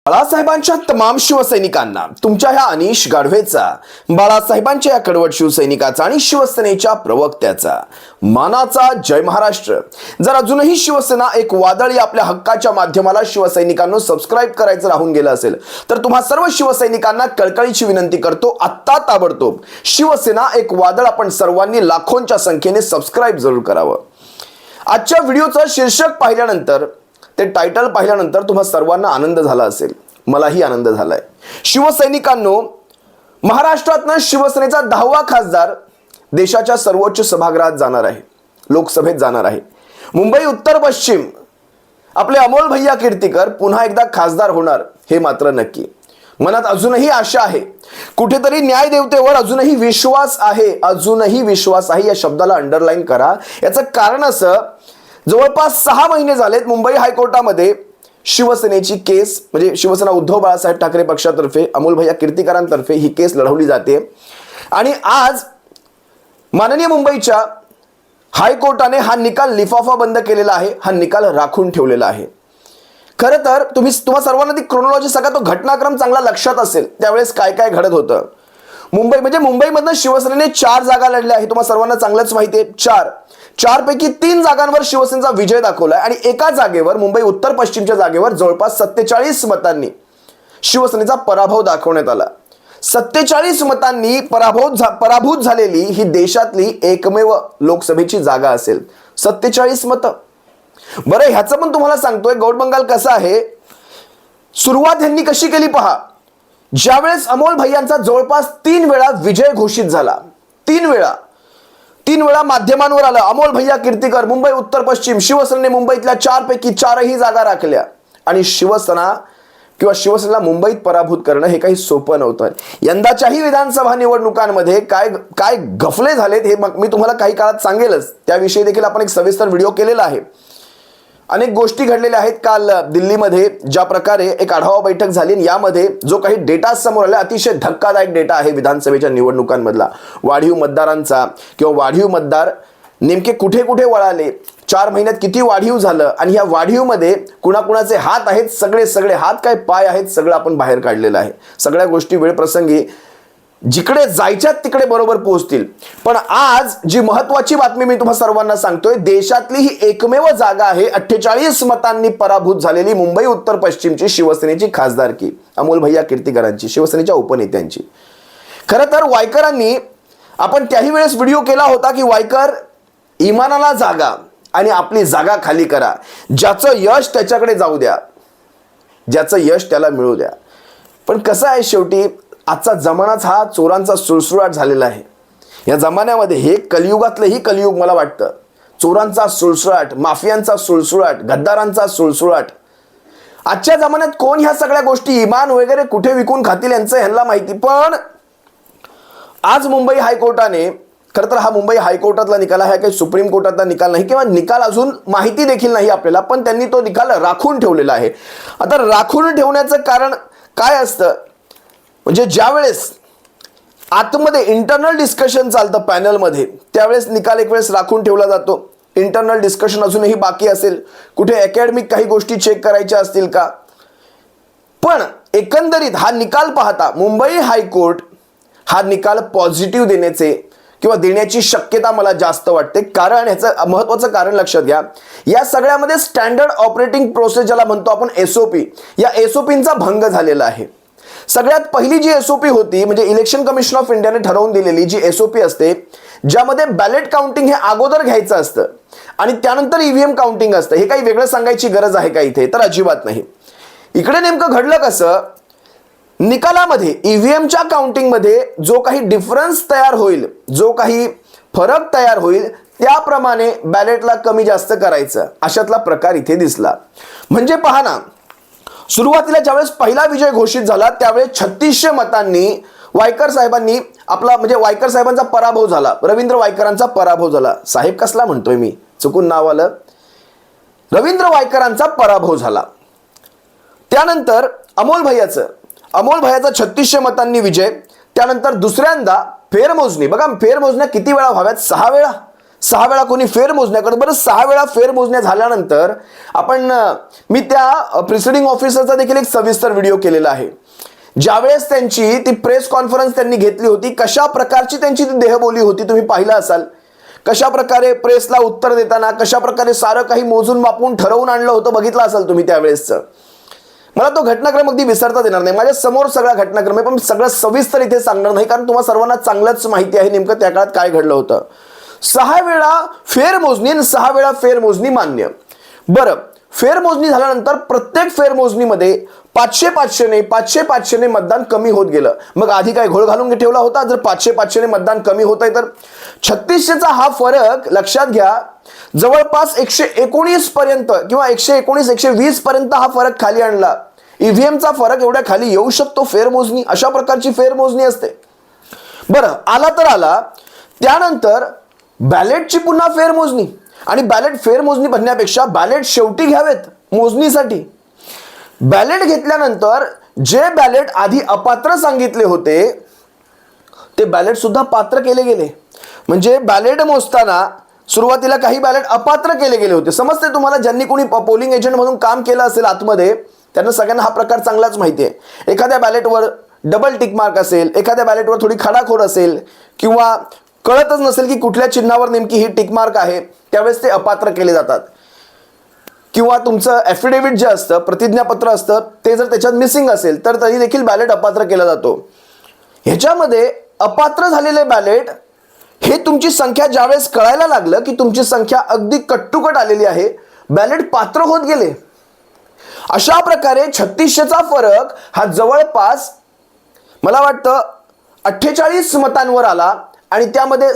बाळासाहेबांच्या तमाम शिवसैनिकांना तुमच्या ह्या अनिश गाढवेचा, बाळासाहेबांच्या या कडवट शिवसैनिकाचा आणि शिवसेनेच्या प्रवक्त्याचा मानाचा जय महाराष्ट्र। जर अजूनही शिवसेना एक वादळ आपल्या हक्काच्या माध्यमाला शिवसैनिकांना सबस्क्राइब करायचं राहून गेलं असेल तर तुम्हा सर्व शिवसैनिकांना कळकळीची विनंती करतो, आत्ता ताबडतोब शिवसेना एक वादळ आपण सर्वांनी लाखोंच्या संख्येने सबस्क्राइब जरूर करावं। आजच्या व्हिडिओचं शीर्षक पाहिल्यानंतर, ते टायटल पाहिल्यानंतर तुम्हा सर्वांना आनंद झाला असेल, मलाही आनंद झालाय। शिवसैनिकांनो, महाराष्ट्रातनं शिवसेनेचा 10वा खासदार देशाच्या सर्वोच्च सभागृहात जाणार आहे, लोकसभेत जाणार आहे। मुंबई उत्तर पश्चिम आपले अमोल भैया कीर्तीकर पुन्हा एकदा खासदार होणार हे मात्र नक्की। मनात अजूनही आशा आहे, कुठेतरी न्यायदेवतेवर अजूनही विश्वास आहे, अजूनही विश्वास आहे। या शब्दाला अंडरलाईन करा। याचं कारण असं, जवळपास 6 महिने झालेत मुंबई हायकोर्टामध्ये शिवसेनेची केस, म्हणजे शिवसेना उद्धव बाळासाहेब ठाकरे पक्षातर्फे अमोल भैया कीर्तीकरांतर्फे ही केस लढवली जाते। आणि आज माननीय मुंबईच्या हायकोर्टाने हा निकाल लिफाफा बंद केलेला आहे, हा निकाल राखून ठेवलेला आहे। खरं तर तुम्हा सर्वांना ती क्रोनॉलॉजी, सगळा तो घटनाक्रम चांगला लक्षात असेल, त्यावेळेस काय काय घडत होतं। मुंबईमधनं शिवसेनेने 4 जागा लढल्या आहे, तुम्हाला सर्वांना चांगलंच माहिती आहे। 4 पैकी 3 जागांवर शिवसेनेचा विजय दाखवलाय आणि एका जागेवर, मुंबई उत्तर पश्चिमच्या जागेवर जवळपास 47 मतांनी शिवसेनेचा पराभव दाखवण्यात आला। 47 मतांनी पराभूत झालेली ही देशातली एकमेव लोकसभेची जागा असेल। 47 मतं। बरं, ह्याचं पण तुम्हाला सांगतोय गौड बंगाल कसं आहे। सुरुवात यांनी कशी केली पहा। ज्यावेळेस अमोल भैयांचा जवळपास 3 वेळा विजय घोषित झाला, 3 वेळा माध्यमांवर आलं अमोल भैया कीर्तीकर, मुंबई उत्तर पश्चिम, शिवसेनेने मुंबईतल्या 4 पैकी 4ही जागा राखल्या आणि शिवसेनेला मुंबईत पराभूत करणं हे काही सोपं नव्हतं। यंदाच्याही विधानसभा निवडणुकांमध्ये काय गफले झालेत हे मी तुम्हाला काही काळात सांगेलच, त्याविषयी देखील आपण एक सविस्तर व्हिडिओ केलेला आहे। अनेक गोष्टी घडलेल्या आहेत। काल दिल्लीमध्ये ज्या प्रकारे एक आढावा बैठक झाली, यामध्ये जो काही डेटा समोर आला, अतिशय धक्कादायक डेटा आहे विधानसभेच्या निवडणुकांमधला। वाढीव मतदारांचा किंवा वाढीव मतदार नेमके कुठे कुठे वळाले, 4 महिन्यात किती वाढीव झालं आणि ह्या वाढीवमध्ये कुणाकुणाचे हात आहेत, सगळे हात काय पाय आहेत, सगळं आपण बाहेर काढलेलं आहे। सगळ्या गोष्टी वेळप्रसंगी जिकडे जायच्यात तिकडे बरोबर पोहोचतील। पण आज जी महत्वाची बातमी मी तुम्हा सर्वांना सांगतोय, देशातली ही एकमेव जागा आहे 48 मतांनी पराभूत झालेली मुंबई उत्तर पश्चिमची शिवसेनेची खासदारकी, अमोल भैया कीर्तीकरांची, शिवसेनेच्या उपनेत्यांची। खरं तर वायकरांनी, आपण त्याही वेळेस व्हिडिओ केला होता की वायकर, इमानाला जागा आणि आपली जागा खाली करा, ज्याचं यश त्याच्याकडे जाऊ द्या, ज्याचं यश त्याला मिळू द्या। पण कसं आहे, शेवटी आजचा जमानाच हा चोरांचा सुळसुळाट झालेला आहे। या जमान्यामध्ये हे कलियुगातलंही कलियुग मला वाटतं। चोरांचा सुळसुळाट, माफियांचा सुळसुळाट, गद्दारांचा सुळसुळाट। आजच्या जमान्यात कोण ह्या सगळ्या गोष्टी, इमान वगैरे कुठे विकून खातील यांचं ह्यांना माहिती। पण आज मुंबई हायकोर्टाने, खरं तर हा मुंबई हायकोर्टातला निकाल आहे, काही सुप्रीम कोर्टातला निकाल नाही, किंवा निकाल अजून माहिती देखील नाही आपल्याला, पण त्यांनी तो निकाल राखून ठेवलेला आहे। आता राखून ठेवण्याचं कारण काय असतं, म्हणजे ज्यावेळेस आतमध्ये इंटरनल डिस्कशन चालतं पॅनलमध्ये, त्यावेळेस निकाल एक वेळेस राखून ठेवला जातो। इंटरनल डिस्कशन अजूनही बाकी असेल, कुठे अकॅडमिक काही गोष्टी चेक करायच्या असतील का, पण एकंदरीत हा निकाल पाहता मुंबई हायकोर्ट हा निकाल पॉझिटिव्ह देण्याची शक्यता मला जास्त वाटते। कारण ह्याचं महत्त्वाचं कारण लक्षात घ्या, या सगळ्यामध्ये स्टँडर्ड ऑपरेटिंग प्रोसेस ज्याला म्हणतो आपण, SOP, या SOPचा भंग झालेला आहे। सगळ्यात पहिली जी SOP होती, म्हणजे इलेक्शन कमिशन ऑफ इंडियाने ठरवून दिलेली जी SOP असते, ज्यामध्ये बॅलेट काउंटिंग हे अगोदर घ्यायचं असतं आणि त्यानंतर EVM काउंटिंग असतं। हे काही वेगळं सांगायची गरज आहे का इथे, तर अजिबात नाही। इकडे नेमकं घडलं कसं, निकालामध्ये EVMच्या काउंटिंगमध्ये जो काही डिफरन्स तयार होईल, जो काही फरक तयार होईल, त्याप्रमाणे बॅलेटला कमी जास्त करायचं, अशातला प्रकार इथे दिसला। म्हणजे पहा ना, सुरुवातीला ज्यावेळेस पहिला विजय घोषित झाला त्यावेळेस 3600 मतांनी वायकर साहेबांनी आपला, म्हणजे वायकर साहेबांचा पराभव झाला, रवींद्र वायकरांचा पराभव झाला। साहेब कसला म्हणतोय मी, चुकून नाव आलं, रवींद्र वायकरांचा पराभव झाला। त्यानंतर अमोल भैयाचा 3600 मतांनी विजय। त्यानंतर दुसऱ्यांदा फेरमोजणी, बघा फेरमोजण्या किती वेळा व्हाव्यात, 6 वेळा, 6 वेळा कोणी फेरमोजण्या करत. बरं 6 वेळा फेरमोजण्या झाल्यानंतर मी त्या प्रिसाइडिंग ऑफिसरचा देखील एक सविस्तर व्हिडिओ केलेला आहे. ज्यावेळेस त्यांची ती प्रेस कॉन्फरन्स त्यांनी घेतली होती, कशा प्रकारची त्यांची ती देहबोली होती तुम्ही पाहिलं असाल. कशा प्रकारे प्रेसला उत्तर देताना कशा प्रकारे सारं काही मोजून मापून ठरवून आणलं होतं बघितलं असाल तुम्ही त्यावेळेसचं. मला तो घटनाक्रम अगदी विसरता येणार नाही. माझ्या समोर सगळा घटनाक्रम आहे, पण सगळं सविस्तर इथे सांगणार नाही, कारण तुम्हाला सर्वांना चांगलंच माहिती आहे नेमकं त्या काळात काय घडलं होतं. 6 वेळा फेरमोजणी आणि 6 वेळा फेरमोजणी मान्य. बरं, फेरमोजणी झाल्यानंतर प्रत्येक फेरमोजणीमध्ये 500-500 ने मतदान कमी होत गेलं. मग आधी काय घोळ घालून ठेवला होता? जर 500-500 ने मतदान कमी होत आहे तर 3600चा हा फरक लक्षात घ्या. जवळपास 119 पर्यंत किंवा 119-120 पर्यंत हा फरक खाली आणला. ईव्हीएमचा फरक एवढ्या खाली येऊ शकतो फेरमोजणी, अशा प्रकारची फेरमोजणी असते. बरं, आला तर आला. त्यानंतर बॅलेटची पुन्हा फेरमोजणी, आणि बॅलेट फेरमोजणी बनण्यापेक्षा बॅलेट शेवटी घ्यावेत मोजणीसाठी. बॅलेट घेतल्यानंतर जे बॅलेट आधी अपात्र सांगितले होते ते बॅलेट सुद्धा पात्र केले गेले. म्हणजे बॅलेट मोजताना सुरुवातीला काही बॅलेट अपात्र केले गेले होते. समजते तुम्हाला? ज्यांनी कोणी पोलिंग एजंट म्हणून काम केलं असेल आतमध्ये त्यांना सगळ्यांना हा प्रकार चांगलाच माहिती आहे. एखाद्या बॅलेटवर डबल टिक मार्क असेल, एखाद्या बॅलेटवर थोडी खडाखोड असेल, किंवा कळतच नसेल की कुठल्या चिन्हावर नेमकी ही टिक मार्क आहे, त्यावेळेस ते अपात्र केले जातात. किंवा तुमचं ॲफिडेव्हिट जे असतं, प्रतिज्ञापत्र असतं, ते जर त्याच्यात मिसिंग असेल तर तरी देखील बॅलेट अपात्र केला जातो. ह्याच्यामध्ये अपात्र झालेले बॅलेट हे तुमची संख्या ज्यावेळेस कळायला लागलं की तुमची संख्या अगदी कट्टुकट आलेली आहे, बॅलेट पात्र होत गेले. अशा प्रकारे 3600चा फरक हा जवळपास मला वाटतं 48 मतांवर आला, आणि त्यामध्ये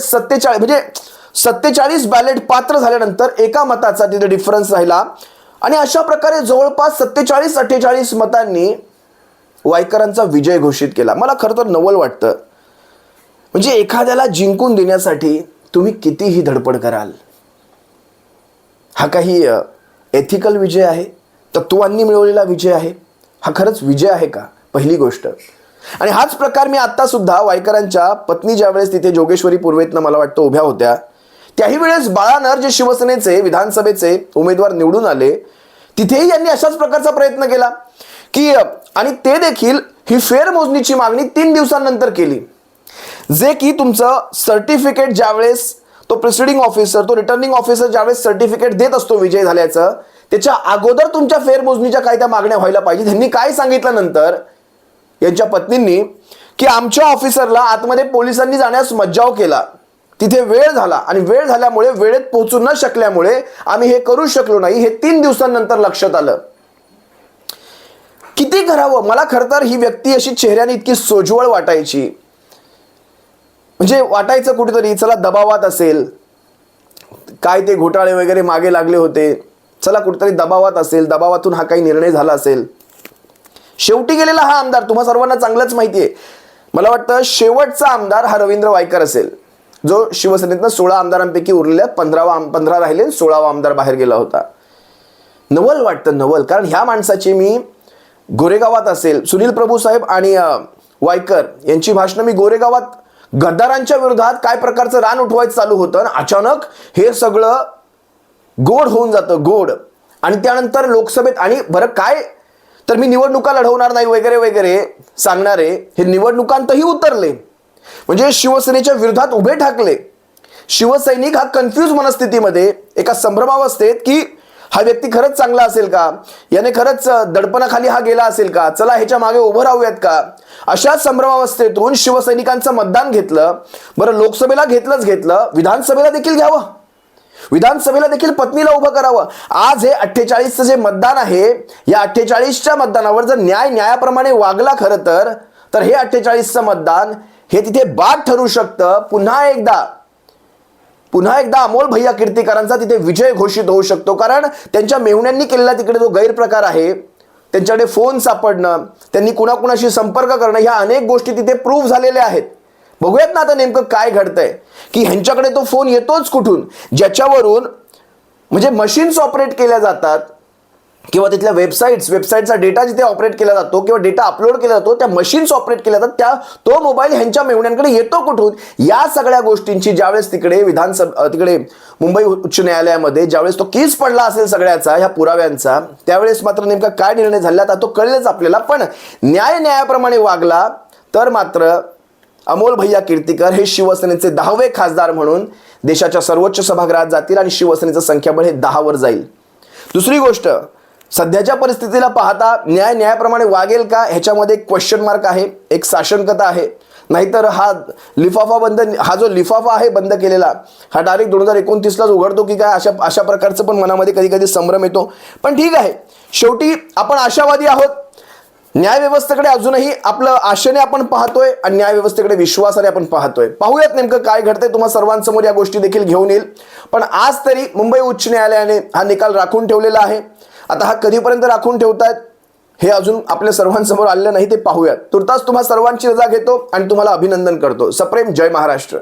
47 बॅलेट पात्र झाल्यानंतर एका मताचा तिथे डिफरन्स राहिला. आणि अशा प्रकारे जवळपास 47-48 मतांनी वायकरांचा विजय घोषित केला. मला खरं तर नवल वाटतं. म्हणजे एखाद्याला जिंकून देण्यासाठी तुम्ही कितीही धडपड कराल. हा काही एथिकल विजय आहे? तत्वांनी मिळवलेला विजय आहे? हा खरंच विजय आहे का? पहिली गोष्ट. आणि हाच प्रकार मी आता सुद्धा वायकरांच्या पत्नी ज्यावेळेस तिथे जोगेश्वरी पूर्वेतनं मला वाटतं उभ्या होत्या, त्याही वेळेस बाळानर जे शिवसेनेचे विधानसभेचे उमेदवार निवडून आले, तिथेही यांनी अशाच प्रकारचा प्रयत्न केला की, आणि ते देखील ही फेरमोजणीची मागणी 3 दिवसांनंतर केली. जे की तुमचं सर्टिफिकेट ज्यावेळेस तो प्रिसाइडिंग ऑफिसर, तो रिटर्निंग ऑफिसर ज्यावेळेस सर्टिफिकेट देत असतो विजय झाल्याचं, त्याच्या अगोदर तुमच्या फेरमोजणीच्या काय त्या मागण्या व्हायला पाहिजे. त्यांनी काय सांगितलं नंतर यांच्या पत्नींनी, की आमच्या ऑफिसरला आतमध्ये पोलिसांनी जाण्यास मज्जाव केला, तिथे वेळ झाला, आणि वेळ झाल्यामुळे वेळेत पोहोचू न शकल्यामुळे आम्ही हे करू शकलो नाही. हे 3 दिवसांनंतर लक्षात आलं. किती करावं? मला खरं तर ही व्यक्ती अशी चेहऱ्याने इतकी सोज्वळ वाटायची. म्हणजे वाटायचं कुठेतरी चला दबावात असेल, काय ते घोटाळे वगैरे मागे लागले होते, चला कुठेतरी दबावात असेल, दबावातून हा काही निर्णय झाला असेल. शेवटी गेलेला हा आमदार तुम्हा सर्वांना चांगलंच माहिती आहे. मला वाटतं शेवटचा आमदार हा रवींद्र वायकर असेल, जो शिवसेनेतनं 16 आमदारांपैकी उरलेल्या 15 राहिले, 16वा आमदार बाहेर गेला होता. नवल वाटतं, नवल. कारण ह्या माणसाची मी गोरेगावात असेल, सुनील प्रभू साहेब आणि वायकर यांची भाषणं मी गोरेगावात गद्दारांच्या विरोधात काय प्रकारचं रान उठवायचं चालू होतं, आणि अचानक हे सगळं गोड होऊन जातं, गोड. आणि त्यानंतर लोकसभेत, आणि बरं काय तर मी निवडणुका लढवणार नाही वगैरे वगैरे सांगणारे हे निवडणुकांतही उतरले. म्हणजे शिवसेनेच्या विरोधात उभे ठाकले. शिवसैनिक हा कन्फ्यूज मनस्थितीमध्ये, एका संभ्रमावस्थेत की हा व्यक्ती खरंच चांगला असेल का, याने खरंच दडपणाखाली हा गेला असेल का, चला ह्याच्या मागे उभं राहूयात का, अशा संभ्रमावस्थेतून शिवसैनिकांचं मतदान घेतलं. बरं, लोकसभेला घेतलं, विधानसभेला देखील घ्यावं, विधानसभेला देखील पत्नीला उभं करावं. आज हे 48चं जे मतदान आहे, या 48च्या मतदानावर जर न्यायाप्रमाणे वागला खरं तर हे 48चं मतदान हे तिथे बाद ठरू शकतं. पुन्हा एकदा अमोल भैया कीर्तीकरांचा तिथे विजय घोषित होऊ शकतो. कारण त्यांच्या मेहुण्यांनी केलेला तिकडे जो गैरप्रकार आहे, त्यांच्याकडे फोन सापडणं, त्यांनी कुणाकुणाशी संपर्क करणं, ह्या अनेक गोष्टी तिथे प्रूव्ह झालेल्या आहेत. बघूयात ना आता नेमकं काय घडतंय, की ह्यांच्याकडे तो फोन येतोच कुठून, ज्याच्यावरून म्हणजे मशीन्स ऑपरेट केल्या जातात, किंवा तिथल्या वेबसाईटचा डेटा जिथे ऑपरेट केला जातो किंवा डेटा अपलोड केला जातो, त्या मशीन्स ऑपरेट केल्या जातात, तो मोबाईल ह्यांच्या मेहुण्यांकडे येतो कुठून, या सगळ्या गोष्टींची ज्यावेळेस तिकडे तिकडे मुंबई उच्च न्यायालयामध्ये ज्यावेळेस तो केस पडला असेल सगळ्याचा ह्या पुराव्यांचा, त्यावेळेस मात्र नेमका काय निर्णय झाला आता तो कळलेच आपल्याला. पण न्यायाप्रमाणे वागला तर मात्र अमोल भैया कीर्तीकर हे शिवसेनेचे 10वे खासदार म्हणून देशाच्या सर्वोच्च सभागृहात जातील आणि शिवसेनेचं संख्याबळ हे 10 वर जाईल. दुसरी गोष्ट, सध्याच्या परिस्थितीला पाहता न्यायाप्रमाणे वागेल का ह्याच्यामध्ये एक क्वेश्चन मार्क आहे, एक साशंकता आहे. नाहीतर हा जो लिफाफा आहे बंद केलेला, हा डायरेक्ट 2029लाच उघडतो की काय, अशा प्रकारचं पण मनामध्ये कधी कधी संभ्रम येतो. पण ठीक आहे, शेवटी आपण आशावादी आहोत. न्यायव्यवस्थेकडे अजूनही आपलं आशेने आपण पाहतोय आणि न्यायव्यवस्थेकडे विश्वासाने आपण पाहतोय. पाहूयात नेमकं काय घडतंय, तुम्हा सर्वांसमोर या गोष्टी देखील घेऊन येईल. पण आज तरी मुंबई उच्च न्यायालयाने हा निकाल राखून ठेवलेला आहे. आता हा कधीपर्यंत राखून ठेवतायत हे अजून आपल्या सर्वांसमोर आलेलं नाही, ते पाहूयात. तुर्तास तुम्हा सर्वांची रजा घेतो आणि तुम्हाला अभिनंदन करतो. सप्रेम जय महाराष्ट्र.